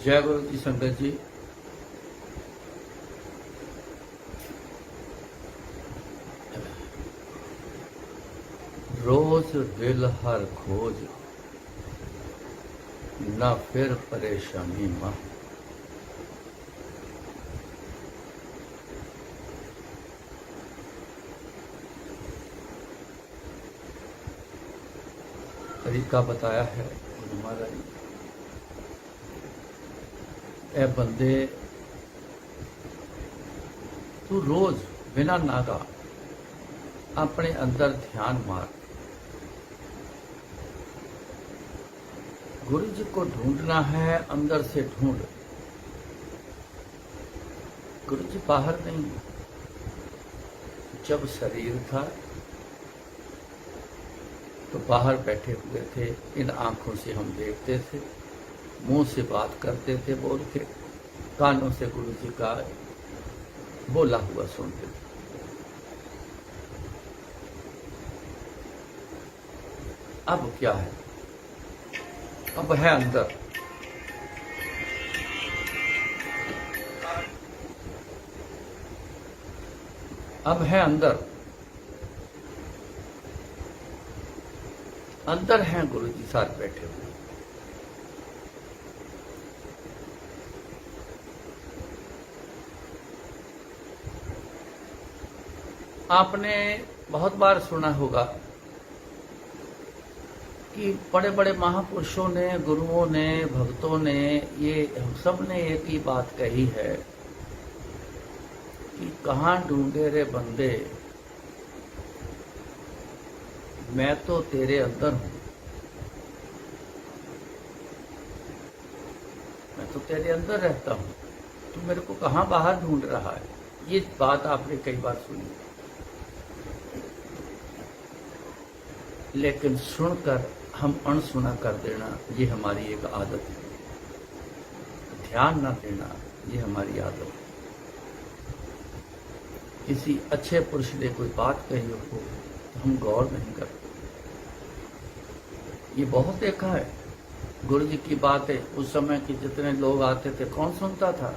जय गुरु जी संगत जी। रोज दिल हर खोज, न फिर परेशानी मां। तरीका बताया है गुरु महाराज जी। ए बंदे, तू रोज बिना नागा अपने अंदर ध्यान मार। गुरु जी को ढूंढना है, अंदर से ढूंढ। गुरु जी बाहर नहीं। जब शरीर था तो बाहर बैठे हुए थे, इन आंखों से हम देखते थे, मुंह से बात करते थे, बोल के कानों से गुरु जी का बोला हुआ सुनते थे। अब क्या है? अब है अंदर। अब है अंदर। अंदर हैं गुरु जी साथ बैठे हुए। आपने बहुत बार सुना होगा कि बड़े बड़े महापुरुषों ने, गुरुओं ने, भक्तों ने, ये हम सब ने एक ही बात कही है कि कहाँ ढूंढे रे बंदे, मैं तो तेरे अंदर हूं। मैं तो तेरे अंदर रहता हूं, तू मेरे को कहाँ बाहर ढूंढ रहा है। ये बात आपने कई बार सुनी, लेकिन सुनकर हम अनसुना कर देना, ये हमारी एक आदत है। ध्यान न देना, ये हमारी आदत है। किसी अच्छे पुरुष ने कोई बात कही हो तो हम गौर नहीं करते। ये बहुत देखा है। गुरु जी की बातें उस समय के जितने लोग आते थे, कौन सुनता था?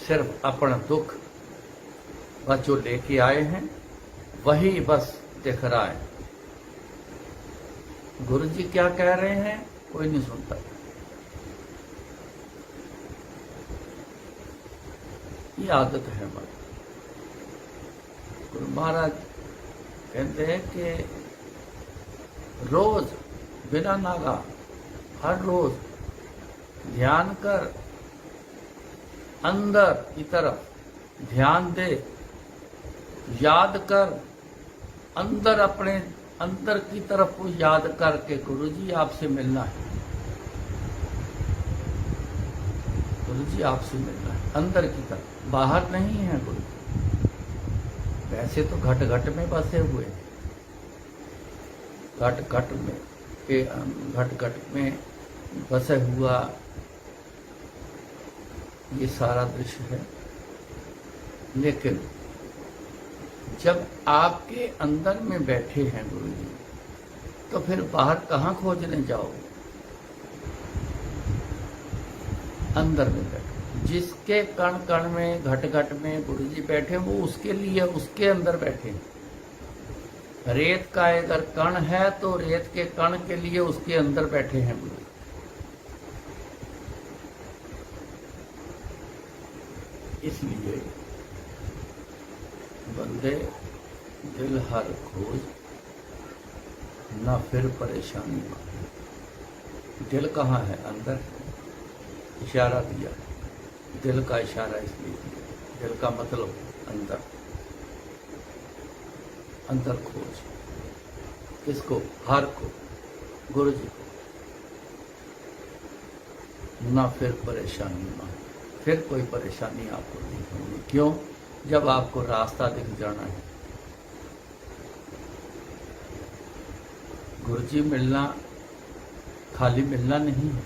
सिर्फ अपना दुख बस जो लेके आए हैं वही बस दिख रहा है। गुरु जी क्या कह रहे हैं कोई नहीं सुनता। ये आदत है हमारी। गुरु महाराज कहते हैं कि रोज बिना नागा, हर रोज ध्यान कर, अंदर की तरफ ध्यान दे, याद कर, अंदर अपने अंदर की तरफ को याद करके गुरु जी आपसे मिलना है। गुरु जी आपसे मिलना है अंदर की तरफ, बाहर नहीं है गुरु जी। वैसे तो घट घट में बसे हुए हैं, घट घट में बसे हुआ ये सारा दृश्य है। लेकिन जब आपके अंदर में बैठे हैं गुरु जी, तो फिर बाहर कहाँ खोजने जाओगे? अंदर में बैठे। जिसके कण कण में, घट घट में गुरु जी बैठे, वो उसके लिए उसके अंदर बैठे। रेत का अगर कण है तो रेत के कण के लिए उसके अंदर बैठे हैं गुरु। इसलिए बंदे दिल हर खोज, न फिर परेशानी मां। दिल कहाँ है? अंदर। इशारा दिया, दिल का इशारा इसलिए दिया। दिल का मतलब अंदर। अंदर खोज। किसको? हर को, गुरु जी को। न फिर परेशानी मां। फिर कोई परेशानी आपको नहीं होगी। क्यों? जब आपको रास्ता दिख जाना है। गुरु जी मिलना खाली मिलना नहीं है।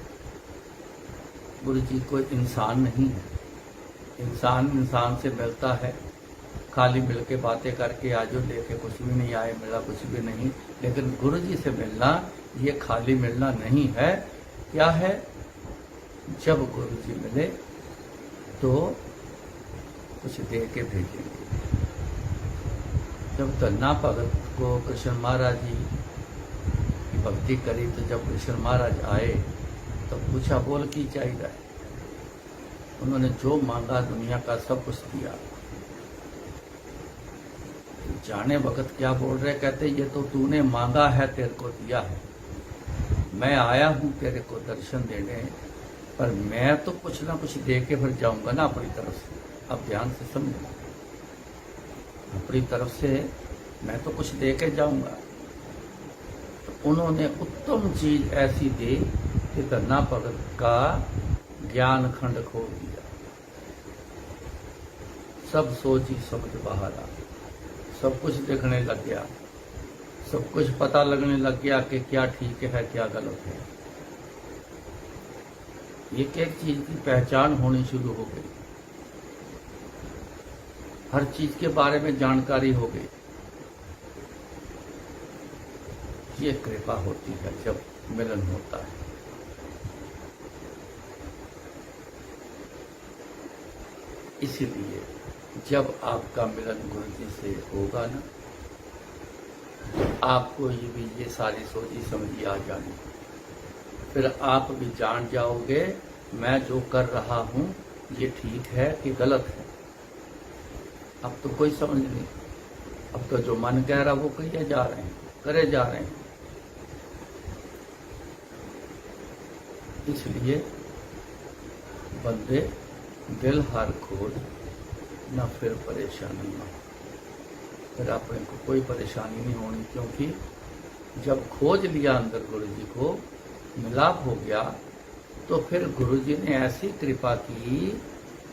गुरु जी कोई इंसान नहीं है। इंसान इंसान से मिलता है, खाली मिल के बातें करके आजो लेके कुछ भी नहीं आए, मिला कुछ भी नहीं। लेकिन गुरु जी से मिलना ये खाली मिलना नहीं है, क्या है, जब गुरु जी मिले तो कुछ दे के भेजेंगे। जब धन्ना भगत को कृष्ण महाराज जी की भक्ति करी तो जब कृष्ण महाराज आए तो पूछा बोल की चाहिए। उन्होंने जो मांगा दुनिया का सब कुछ दिया। तो जाने वक्त क्या बोल रहे, कहते ये तो तूने मांगा है तेरे को दिया है, मैं आया हूं तेरे को दर्शन देने, पर मैं तो कुछ ना कुछ दे के फिर जाऊंगा ना अपनी तरफ से। अब ध्यान से समझना, अपनी तरफ से मैं तो कुछ दे के जाऊंगा। तो उन्होंने उत्तम चीज ऐसी दी कि धन्ना भगत का ज्ञान खंड खोल दिया। सब सोची समझ बाहर आ, सब कुछ देखने लग गया, सब कुछ पता लगने लग गया कि क्या ठीक है क्या गलत है। एक एक चीज की पहचान होनी शुरू हो गई, हर चीज के बारे में जानकारी हो गई। ये कृपा होती है जब मिलन होता है। इसीलिए जब आपका मिलन गुरु जी से होगा ना, आपको ये सारी सोची समझी आ जानी, फिर आप भी जान जाओगे मैं जो कर रहा हूं ये ठीक है कि गलत है। अब तो कोई समझ नहीं, अब तो जो मन कह रहा वो किए जा रहे हैं, करे जा रहे हैं। इसलिए बंदे दिल हर खोज न फिर परेशानी न, फिर अपने को कोई परेशानी नहीं होनी, क्योंकि जब खोज लिया अंदर गुरु जी को, मिलाप हो गया, तो फिर गुरु जी ने ऐसी कृपा की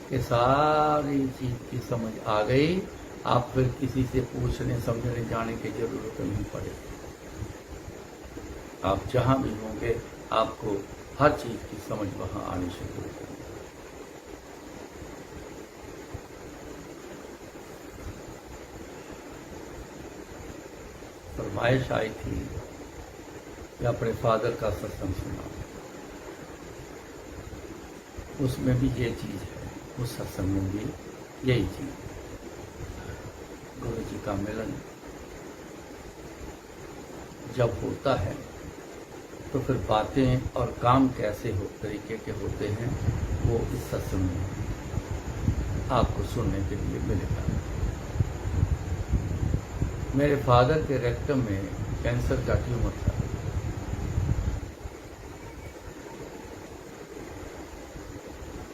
कि सारी चीज की समझ आ गई। आप फिर किसी से पूछने समझने जाने की जरूरत नहीं पड़े। आप जहां भी होंगे आपको हर चीज की समझ वहां आनी शुरू हो गई। फरमाइश आई थी कि अपने फादर का सत्संग सुना, उसमें भी ये चीज है, उस सत्संग में भी यही चीज, गुरु जी का मिलन जब होता है तो फिर बातें और काम कैसे हो तरीके के होते हैं वो इस सत्संग में आपको सुनने के लिए मिलेगा। मेरे फादर के रेक्टम में कैंसर का ट्यूमर था।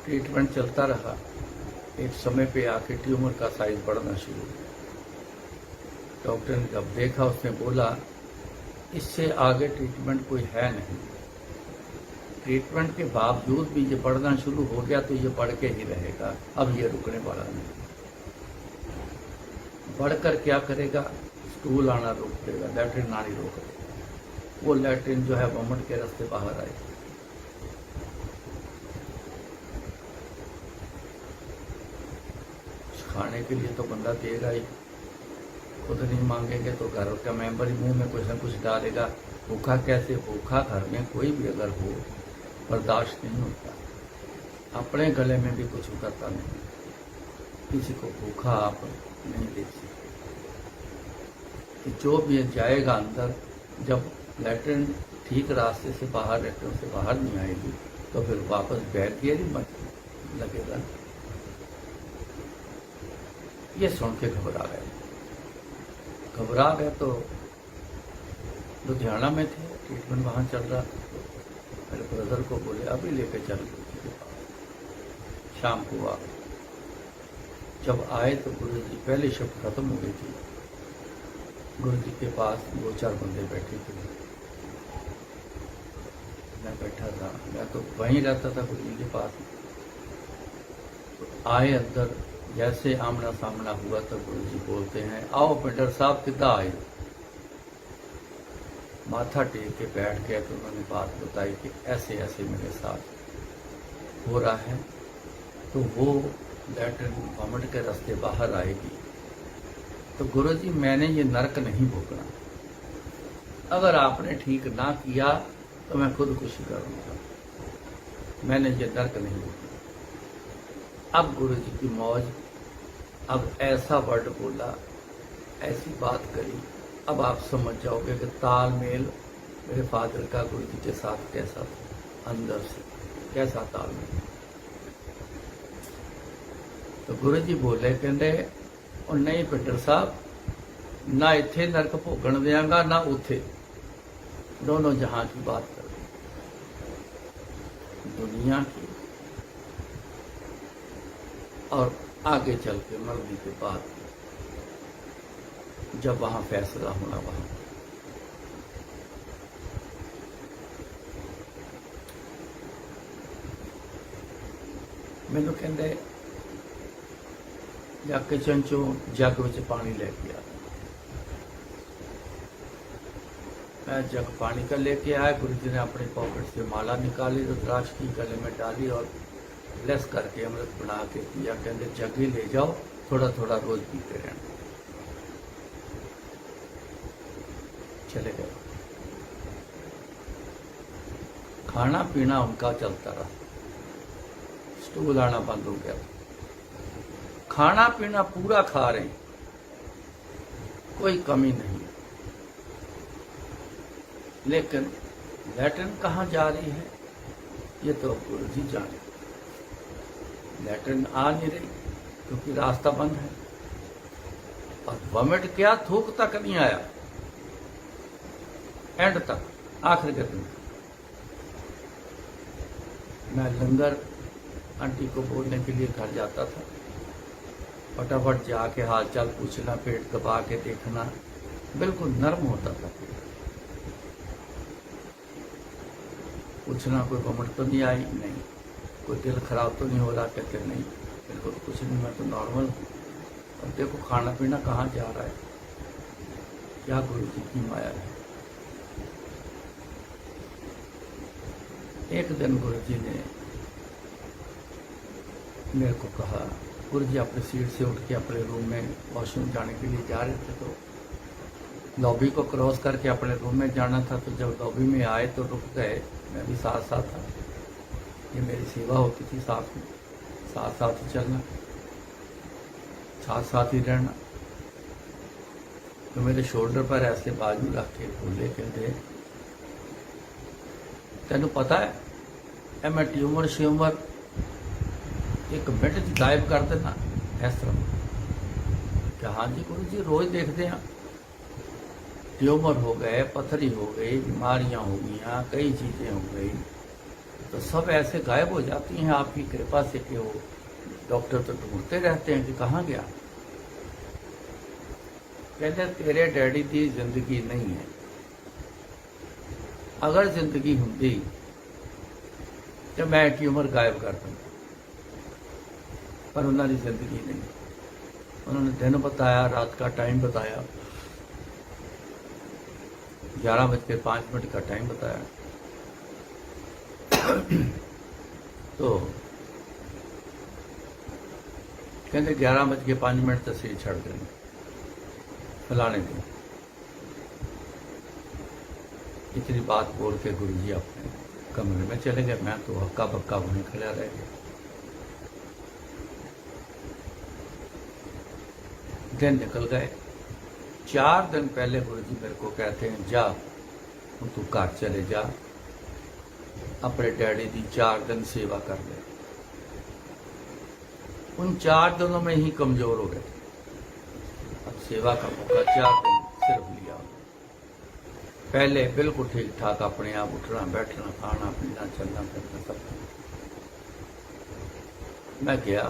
ट्रीटमेंट चलता रहा, एक समय पे आके ट्यूमर का साइज बढ़ना शुरू हुआ। डॉक्टर ने जब देखा उसने बोला इससे आगे ट्रीटमेंट कोई है नहीं। ट्रीटमेंट के बावजूद भी ये बढ़ना शुरू हो गया तो ये बढ़ के ही रहेगा, अब ये रुकने वाला नहीं। बढ़कर क्या करेगा, स्टूल आना रोक देगा, लैट्रिन आनी रोक देगा। वो लैट्रिन जो है वोमिट के रास्ते बाहर आएगी। खाने के लिए तो बंदा देगा ही, खुद नहीं मांगेंगे तो घर का मेंबर ही मुंह में कुछ न कुछ डालेगा। भूखा कैसे, भूखा घर में कोई भी अगर हो बर्दाश्त नहीं होता, अपने गले में भी कुछ उतरता नहीं, किसी को भूखा आप नहीं देख सकते। कि जो भी जाएगा अंदर, जब लैट्रिन ठीक रास्ते से बाहर, लैट्रिन से बाहर नहीं आएगी तो फिर वापस बैक्टीरिया ही मत लगेगा। ये सुन के घबरा गए तो लुधियाना में थे, ट्रीटमेंट वहां चल रहा था। मेरे ब्रदर को बोले अभी लेके चल गुरु जी के पास। शाम को आ गए, जब आए तो गुरु जी पहली शिफ्ट खत्म हो गई थी। गुरु जी के पास 2-4 बंदे बैठे थे, मैं बैठा था, मैं तो वहीं रहता था गुरु जी के पास। तो आए अंदर, जैसे आमना सामना हुआ तो गुरु जी बोलते हैं आओ पेंटर साहब कितना आए। माथा टेक के बैठ गए तो उन्होंने बात बताई कि ऐसे ऐसे मेरे साथ हो रहा है, तो वो लैट्रिन वोमिट के रास्ते बाहर आएगी। तो गुरु जी मैंने ये नरक नहीं भोगना, अगर आपने ठीक ना किया तो मैं खुदकुशी करूंगा। मैंने ये नर्क नहीं देखा। अब गुरु जी की मौज, अब ऐसा वर्ड बोला, ऐसी बात करी, अब आप समझ जाओगे कि तालमेल मेरे फादर का गुरु जी के साथ कैसा था, अंदर से कैसा तालमेल। तो गुरु जी बोले, कहते और नहीं पिंडर साहब, ना इत्थे नरक भोगण देंगा ना उथे, दोनों जहां की बात कर रहे, दुनिया की और आगे चल के मरने के बाद जब वहां फैसला होना वहां। मैनू कहते जा किचन चो जग में पानी लेके आ। मैं जग पानी का लेके आया। गुरु जी ने अपनी पॉकेट से माला निकाली, रुद्राक्ष की गले में डाली और ब्लेस करके अमृत बना के दिया। कहते जग ही ले जाओ, थोड़ा थोड़ा रोज पीते रहना। चले गए। खाना पीना उनका चलता रहा, स्टूल आना बंद हो गया। खाना पीना पूरा खा रहे, कोई कमी नहीं, लेकिन लैट्रिन कहाँ जा रही है ये तो गुरु जी जाने। लैट्रिन आ नहीं रही क्योंकि रास्ता बंद है, और वॉमिट क्या, थूक तक नहीं आया एंड तक, आखिर के दिन। मैं लंगर आंटी को बोलने के लिए घर जाता था, फटाफट जाके हाल चाल पूछना, पेट दबा के देखना, बिल्कुल नर्म होता था। पूछना कोई वॉमिट तो नहीं आई, नहीं, कोई दिल खराब तो नहीं हो रहा, कहते नहीं बिल्कुल कुछ नहीं, मैं तो नॉर्मल हूँ। अब देखो खाना पीना कहाँ जा रहा है, क्या गुरु जी की माया है। एक दिन गुरु जी ने मेरे को कहा, गुरु जी अपनी सीट से उठ के अपने रूम में वॉशरूम जाने के लिए जा रहे थे, तो लॉबी को क्रॉस करके अपने रूम में जाना था। तो जब लॉबी में आए तो रुक गए, मैं भी साथ साथ था, ये मेरी सेवा होती थी, साथ में साथ साथ ही चलना, साथ साथ ही रहना। तो मेरे शोल्डर पर ऐसे बाजू रख के बोले, कहते तेन पता है मैं ट्यूमर श्यूमर एक मिनट च गायब कर देना इस तरह। क्या हाँ जी गुरु जी, रोज देखते हैं, ट्यूमर हो गए, पथरी हो गई, बीमारियां हो गई, कई चीजें हो गई, तो सब ऐसे गायब हो जाती हैं आपकी कृपा से कि वो डॉक्टर तो ढूंढते रहते हैं कि कहाँ गया। कहते तेरे डैडी की जिंदगी नहीं है, अगर जिंदगी होंगी तो मैं ट्यूमर गायब कर दूंगा, पर उन्होंने जिंदगी नहीं। उन्होंने दिन बताया, रात का टाइम बताया, 11:05 का टाइम बताया। तो कहते 11:05 तस्वीर छड़ देंगे, फैलाने दें। इतनी बात बोल के गुरु जी अपने कमरे में चले गए। मैं तो हक्का बक्का वहीं खड़ा रह गया। दिन निकल गए। 4 दिन पहले गुरु जी मेरे को कहते हैं, जा तू घर चले जा, अपने डैडी की 4 दिन सेवा कर ले। उन 4 दिनों में ही कमजोर हो गए। अब सेवा का मौका 4 दिन सिर्फ लिया। पहले बिल्कुल ठीक ठाक अपने आप उठना बैठना, खाना पीना, चलना फिरना सब। मैं गया,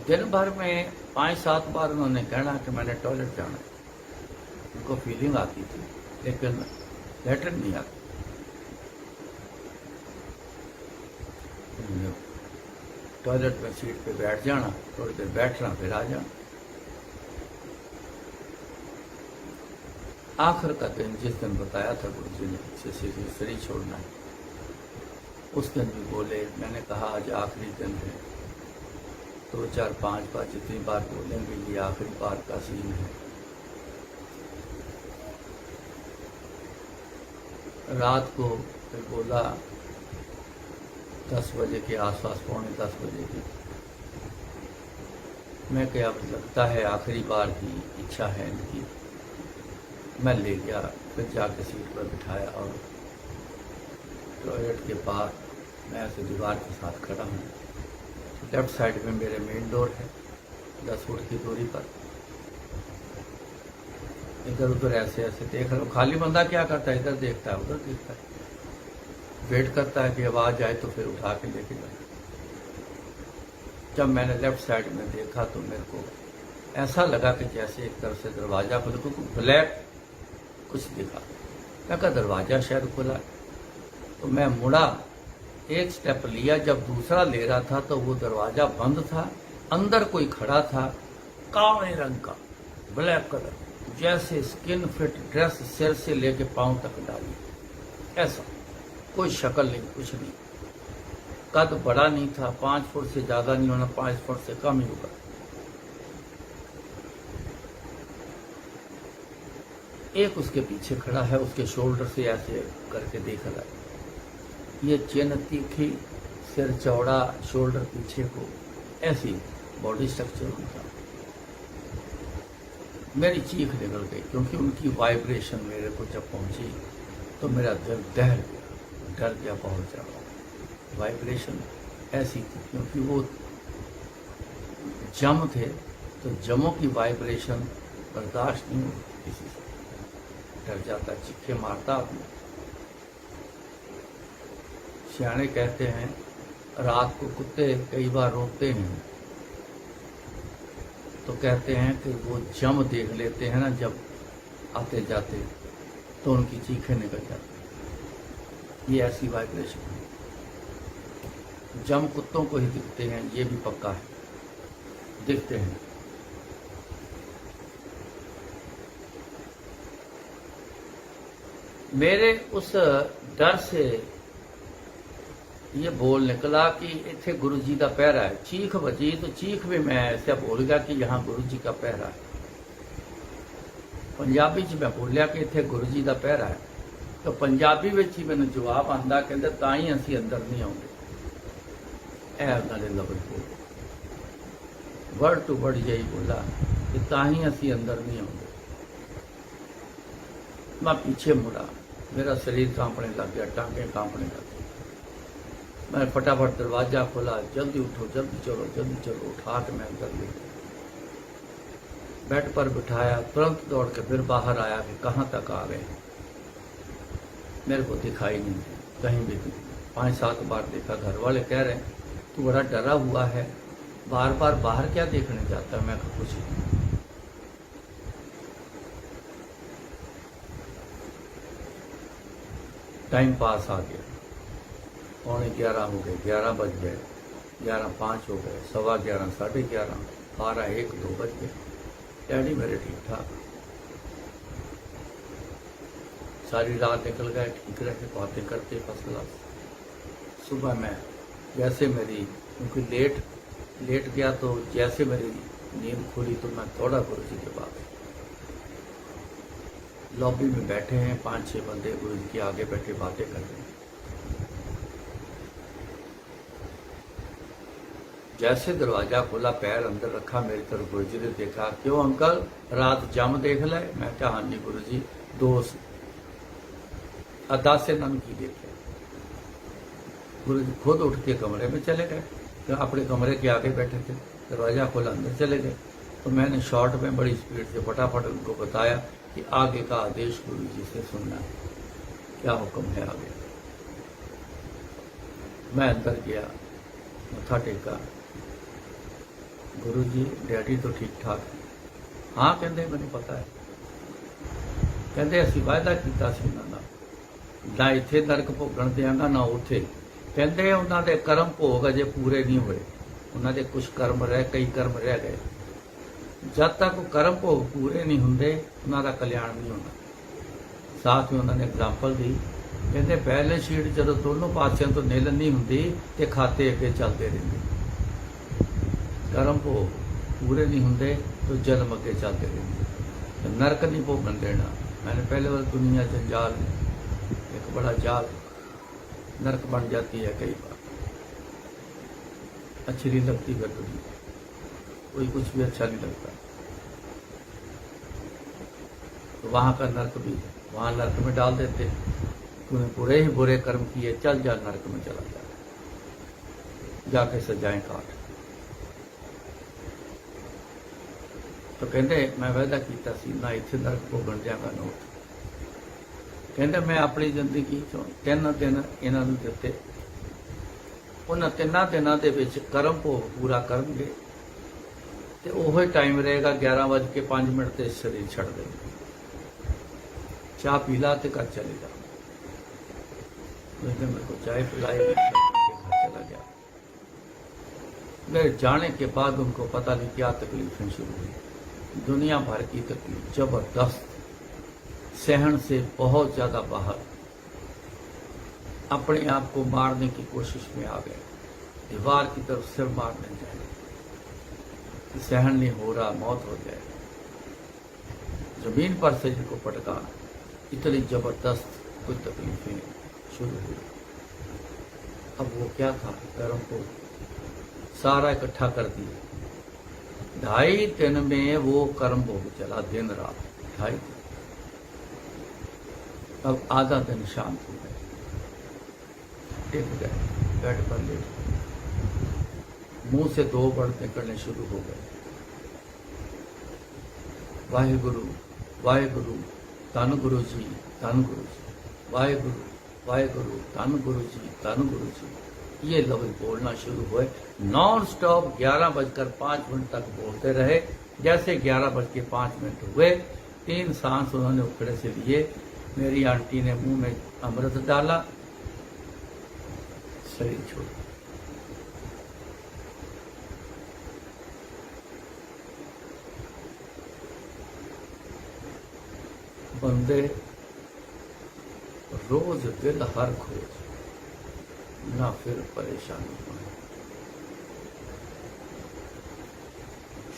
दिन भर में 5-7 बार उन्होंने कहना कि मैंने टॉयलेट जाना है। उनको फीलिंग आती थी, लेकिन लैट्रिन नहीं आती। टॉयलेट में सीट पे बैठ जाना, थोड़ी देर बैठना, फिर आ जाना। आखिर का दिन जिस दिन बताया था गुरु जी ने शरीर छोड़ना है, उस दिन भी बोले। मैंने कहा आज आखिरी दिन है, 2, 4, 5 बार जितनी बार बोलेंगे ये आखिरी बार का सीन है। रात को फिर बोला 10 बजे के आसपास, पौने 10 बजे की। मैं क्या, अब लगता है आखिरी बार की इच्छा है इनकी। मैं ले गया, फिर जाके सीट पर बिठाया और टॉयलेट के पास मैं ऐसे दीवार के साथ खड़ा हूँ। लेफ्ट साइड में मेरे मेन डोर है, 10 फुट की दूरी पर। इधर उधर ऐसे ऐसे देख रहा हूँ। खाली बंदा क्या करता है, इधर देखता है उधर देखता है, वेट करता है कि आवाज़ आए तो फिर उठा के लेके जाए। जब मैंने लेफ्ट साइड में देखा तो मेरे को ऐसा लगा कि जैसे एक तरफ से दरवाज़ा खुला, क्योंकि ब्लैक कुछ दिखा। मैं कहा दरवाज़ा शायद खुला है, तो मैं मुड़ा, एक स्टेप लिया। जब दूसरा ले रहा था तो वो दरवाज़ा बंद था, अंदर कोई खड़ा था, काले रंग का, ब्लैक कलर, जैसे स्किन फिट ड्रेस सिर से लेके पांव तक डाली, ऐसा। कोई शक्ल नहीं, कुछ नहीं। कद बड़ा नहीं था, 5 फुट से ज़्यादा नहीं होना, 5 फुट से कम ही होगा। एक उसके पीछे खड़ा है, उसके शोल्डर से ऐसे करके देख रहा है। ये चिन्ह तीखी, सिर चौड़ा, शोल्डर पीछे को, ऐसी बॉडी स्ट्रक्चर उनका। मेरी चीख निकल गई, क्योंकि उनकी वाइब्रेशन मेरे को जब पहुंची तो मेरा दिल दहल गया, डर गया बहुत ज़्यादा। वाइब्रेशन ऐसी थी, क्योंकि वो जम थे, तो जमों की वाइब्रेशन बर्दाश्त नहीं होती किसी से, डर जाता, चीखे मारता आदमी। सियाने कहते हैं रात को कुत्ते कई बार रोते हैं, तो कहते हैं कि वो जम देख लेते हैं ना जब आते जाते, तो उनकी चीखें निकल जाती। ये ऐसी वाइब्रेशन है। जम कुत्तों को ही दिखते हैं, ये भी पक्का है, दिखते हैं। मेरे उस डर से ये बोल निकला कि इत्थे गुरु जी का पहरा है। चीख बजी तो चीख भी मैं ऐसा बोल गया कि यहाँ गुरु जी का पहरा है। पंजाबी च मैं बोलिया कि इत्थे गुरु जी का पहरा है, तो पंजाबी विच ही मैंने जवाब आंदा, कहते तां ही असीं अंदर नहीं आउंदे। ऐ उन्होंने लफ्ज़ बोले, वर्ड टू वर्ड यही बोला कि तां ही असीं अंदर नहीं आउंदे। मैं पीछे मुड़ा, मेरा शरीर कांपने लग गया, टांगे कांपने लग गए। मैं फटाफट दरवाजा खोला, जल्दी उठो, जल्दी चलो, जल्दी चलो, उठा के मैं अंदर ले गया, बेड पर बिठाया, तुरंत दौड़ के फिर बाहर आया कि कहाँ तक आ गए। मेरे को दिखाई नहीं कहीं भी। 5-7 बार देखा। घर वाले कह रहे हैं तू बड़ा डरा हुआ है, बार बार बाहर क्या देखने जाता है। मैं कुछ नहीं। टाइम पास आ गया, 11:15 हो गए, 11 बज गए, 11:05 हो गए, 11:15, 11:30, 12, 1, 2 बज गए। डैडी मेरे ठीक ठाक, सारी रात निकल गए, ठीक रहे, बातें करते फर्स्ट क्लास। सुबह मैं जैसे मेरी, क्योंकि लेट गया, तो जैसे मेरी नींद खुली तो मैं थोड़ा गुरु जी के पास। लॉबी में बैठे हैं 5-6 बंदे, गुरु जी के आगे बैठे बातें कर रहे हैं। जैसे दरवाजा खोला, पैर अंदर रखा, मेरी तरफ गुरु जी ने देखा। क्यों अंकल, रात जम देख ले? मैं क्या, हाँ जी गुरु जी, 2 अदासे नन की देखे। गुरु जी खुद उठ के कमरे में चले गए, तो अपने कमरे के आगे बैठे थे। दरवाजा खोला, अंदर चले गए। तो मैंने शॉर्ट में बड़ी स्पीड से फटाफट उनको बताया कि आगे का आदेश गुरु जी से सुनना है, क्या हुक्म है आगे। मैं अंदर गया, मत्था टेका। गुरु जी, डैडी तो ठीक ठाक है? हाँ कहते, मैंने पता है। कहते असीं वायदा किया सी उन्हां नाल, ना इत्थे नरक भोगण देंगा ना उत्थे। कहते उन्हां दे कर्म भोग अजे पूरे नहीं होए, उन्हां दे कुछ कर्म रह, कई कर्म रह गए। जब तक वो कर्म भोग पूरे नहीं होंदे, उन्हां दा कल्याण नहीं होना। साथ में उन्होंने एग्जाम्पल दी, कहते बैलेंस शीट जदों दोनों पासियों तो निल नहीं होंदी ते खाते अगे चलते रहंदे। कर्म भोग पूरे नहीं होंदे तो जन्म अगे चलते रहंदे, नरक नहीं भोगन देना। मैंने पहले बार दुनिया जंजाल, एक बड़ा जाल, नरक बन जाती है कई बार। अच्छी नहीं लगती फिर दुनिया, कोई कुछ भी अच्छा नहीं लगता। तो वहां का नर्क भी है, वहां नर्क में डाल देते हैं, तूने बुरे ही बुरे कर्म किए, चल जा नर्क में चला जा, जाके सजाएं काट। तो कहते मैं वादा किया सी ना इत्थे नरक भोगण जागा नोट। कहते मैं अपनी जिंदगी चों 3 दिन इन्हां नूं दित्ते, उन्हां 3 दिनां दे विच कर्म भोग पूरा करनगे ते ओही टाइम रहेगा 11:05 ते शरीर छड़ देंगे, चाह पी ला ते घर चले जा। उसने मेरे को चाय पिलाई, घर चला गया। मेरे जाने के बाद उनको पता नहीं क्या तकलीफें शुरू हुई, दुनिया भर की तकलीफ जबरदस्त, सहन से बहुत ज्यादा बाहर, अपने आप को मारने की कोशिश में आ गए, दीवार की तरफ सिर मारने जाए, सहन नहीं हो रहा, मौत हो जाए, जमीन पर शरीर को पटकाना, इतनी जबरदस्त कुछ तकलीफें शुरू हुई। अब वो क्या था, कर्म को सारा इकट्ठा कर दिया, 2.5 दिन में वो कर्म भोग चला, दिन रात 2.5 दिन। अब आधा दिन शांत हो गए, टिक गए, बेड पर लेट गए, मुंह से 2 वर्ड निकलने शुरू हो गए, वाहेगुरु वाहेगुरु, धन गुरु जी, धन गुरु जी, वाहेगुरु वाहेगुरु, धन गुरु जी, धन गुरु जी, ये लफ्ज बोलना शुरू हुए। नॉन स्टॉप 11:05 तक बोलते रहे। जैसे 11:05 हुए, 3 सांस उन्होंने उखड़े से लिए। मेरी आंटी ने मुंह में अमृत डाला, शरीर छोड़। बंदे रोज दिल हर खोज, ना फिर परेशानी होए।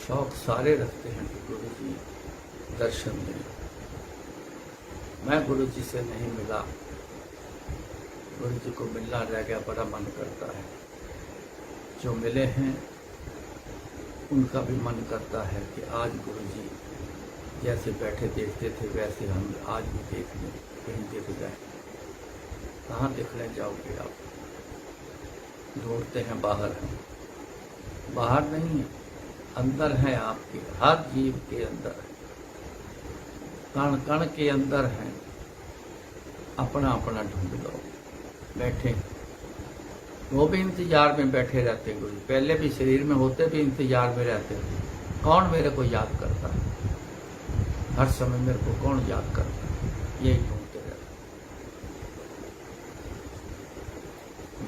शौक सारे रखते हैं कि गुरु जी दर्शन मिले। मैं गुरु जी से नहीं मिला, गुरु जी को मिलना रह गया, बड़ा मन करता है। जो मिले हैं उनका भी मन करता है कि आज गुरु जी जैसे बैठे देखते थे वैसे हम आज भी देख लें, कहीं देख जाए। कहाँ देखने जाओगे आप? ढूंढते हैं बाहर, हैं बाहर नहीं है, अंदर है आपके, हर जीव के अंदर है, कण कण के अंदर है। अपना अपना ढूंढ लो। बैठे वो भी इंतजार में बैठे रहते गुरु, पहले भी शरीर में होते भी इंतजार में रहते थे। कौन मेरे को याद करता है, हर समय मेरे को कौन याद करता है, यही ढूंढते रहते।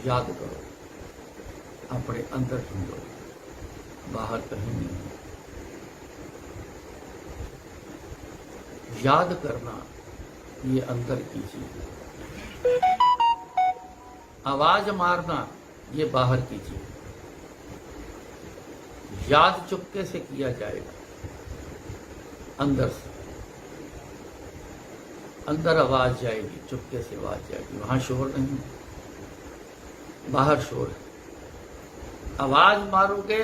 याद करो, अपने अंदर ढूंढो, बाहर कहीं नहीं है। याद करना ये अंदर की चीज है, आवाज मारना ये बाहर की चीज है। याद चुपके से किया जाएगा, अंदर से, अंदर आवाज जाएगी, चुपके से आवाज जाएगी। वहां शोर नहीं, बाहर शोर है। आवाज मारोगे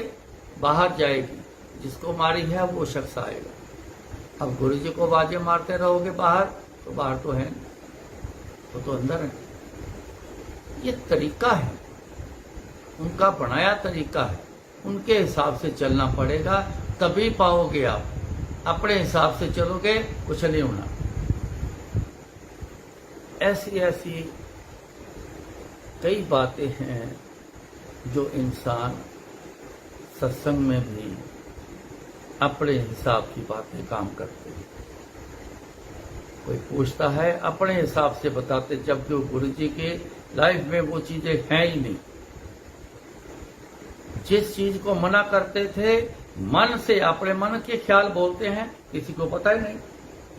बाहर जाएगी, जिसको मारी है वो शख्स आएगा। अब गुरु जी को आवाजें मारते रहोगे बाहर, तो बाहर तो है, वो तो अंदर है। ये तरीका है, उनका बनाया तरीका है, उनके हिसाब से चलना पड़ेगा, तभी पाओगे आप। अपने हिसाब से चलोगे कुछ नहीं होना। ऐसी ऐसी कई बातें हैं जो इंसान सत्संग में भी अपने हिसाब की बातें काम करते हैं। कोई पूछता है अपने हिसाब से बताते, जब जो गुरु जी के लाइफ में वो चीजें हैं ही नहीं। जिस चीज को मना करते थे, मन से अपने मन के ख्याल बोलते हैं, किसी को पता ही नहीं।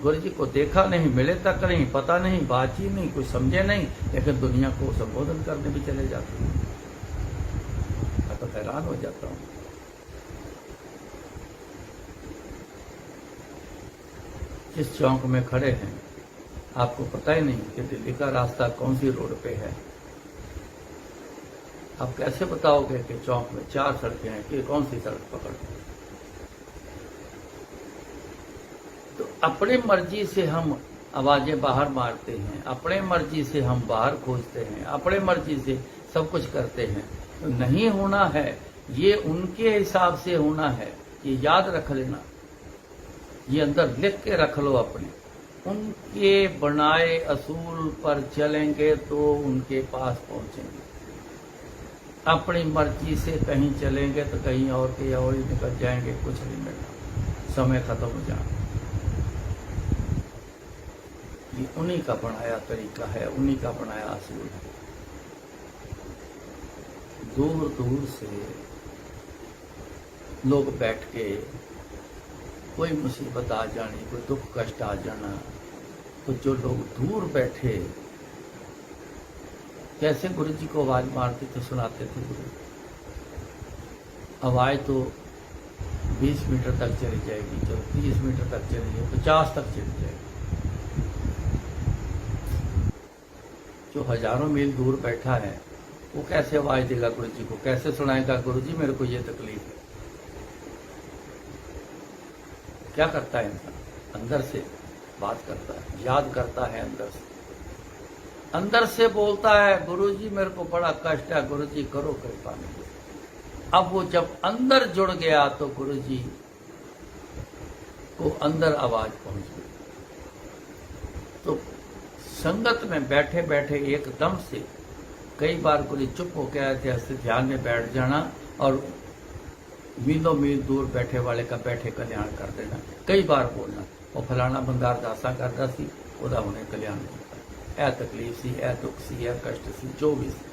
गुरु जी को देखा नहीं, मिले तक नहीं, पता नहीं, बातचीत नहीं, कुछ समझे नहीं, लेकिन दुनिया को संबोधन करने भी चले जाते हैं। मैं तो हैरान हो जाता हूं। जिस चौक में खड़े हैं, आपको पता ही नहीं कि दिल्ली का रास्ता कौन सी रोड पे है। आप कैसे बताओगे कि चौक में 4 सड़कें हैं कि कौन सी सड़क पकड़? तो अपनी मर्जी से हम आवाजें बाहर मारते हैं, अपने मर्जी से हम बाहर खोजते हैं, अपने मर्जी से सब कुछ करते हैं। तो नहीं होना है, ये उनके हिसाब से होना है, ये याद रख लेना, ये अंदर लिख के रख लो अपने। उनके बनाए असूल पर चलेंगे तो उनके पास पहुंचेंगे। अपनी मर्जी से कहीं चलेंगे तो कहीं और के और ही निकल जाएंगे, कुछ नहीं मिलना, समय खत्म हो जाएगा। ये उन्हीं का बनाया तरीका है, उन्हीं का बनाया असूल है। दूर दूर से लोग बैठ के कोई मुसीबत आ जानी, कोई दुख कष्ट आ जाना, तो जो लोग दूर बैठे कैसे गुरु जी को आवाज मारते थे, सुनाते थे गुरु। आवाज तो 20 मीटर तक चली जाएगी, चलो 30 मीटर तक चली जाएगी, 50 तक चली जाएगी। जो हजारों मील दूर बैठा है वो कैसे आवाज देगा गुरु जी को, कैसे सुनाएगा गुरु जी मेरे को ये तकलीफ है? क्या करता है इंसान? अंदर से बात करता है, याद करता है, अंदर से बोलता है गुरु जी मेरे को बड़ा कष्ट है, गुरु जी करो कृपा मेरी। अब वो जब अंदर जुड़ गया तो गुरु जी को अंदर आवाज पहुंच गई। तो संगत में बैठे बैठे एकदम से कई बार गुरु चुप हो गया थे, ऐसे ध्यान में बैठ जाना और मीलों मील दूर बैठे वाले का बैठे कल्याण कर देना। कई बार बोलना वो फलाना बंदा अरदासा करता सी, ओदा उन्हें कल्याण किया, ए तकलीफ सी, ए दुख सी, ए कष्ट सी, जो भी सी,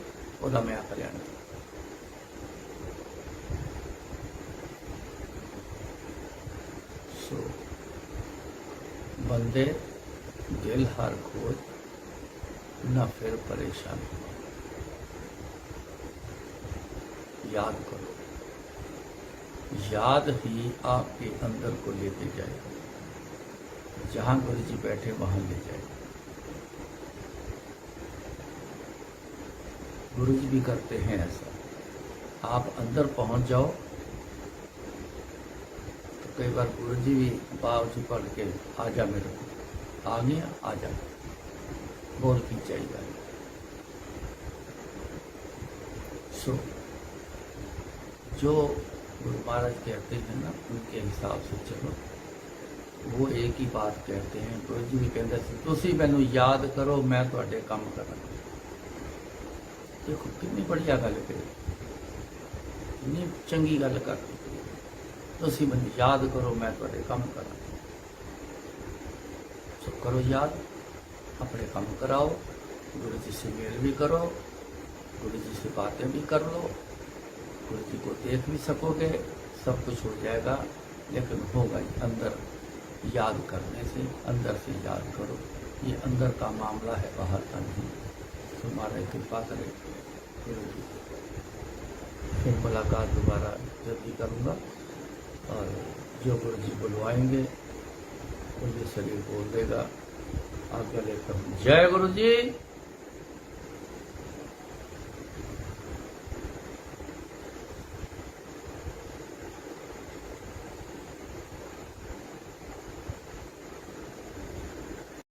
ओदा मैं कल्याण किया। सो बंदे दिल हर खोज, न फिर परेशान। याद करो, याद ही आपके अंदर को लेते जाएगा, जहां गुरु जी बैठे वहां ले जाएगा। गुरु जी भी करते हैं ऐसा। आप अंदर पहुंच जाओ तो कई बार गुरु जी भी बावजूद पढ़ के आजा मेरे को, आ गया आजा, बोल की चाहिए। सो जो गुरु महाराज कहते हैं ना, उनके हिसाब से चलो। वो एक ही बात कहते हैं, गुरु जी भी कहते हैं तुसी मैनू याद करो, मैं तुहाडे काम करा। देखो कितनी बढ़िया गल करी, कितनी चंगी गल करती, तुसी मैनू याद करो, मैं तुहाडे काम करा। सो करो याद, अपने काम कराओ, गुरु जी से मेल भी करो, गुरु जी से बातें भी कर लो, गुरु जी को देख भी सकोगे, सब कुछ हो जाएगा। लेकिन होगा अंदर याद करने से, अंदर से याद करो। ये अंदर का मामला है, बाहर का नहीं। तुम्हारा कृपा करे गुरु जी। फिर मुलाकात दोबारा जल्दी करूँगा, और जो गुरु जी बुलवाएंगे वो ये शरीर बोल देगा, आज्ञा लेकर। जय गुरु जी।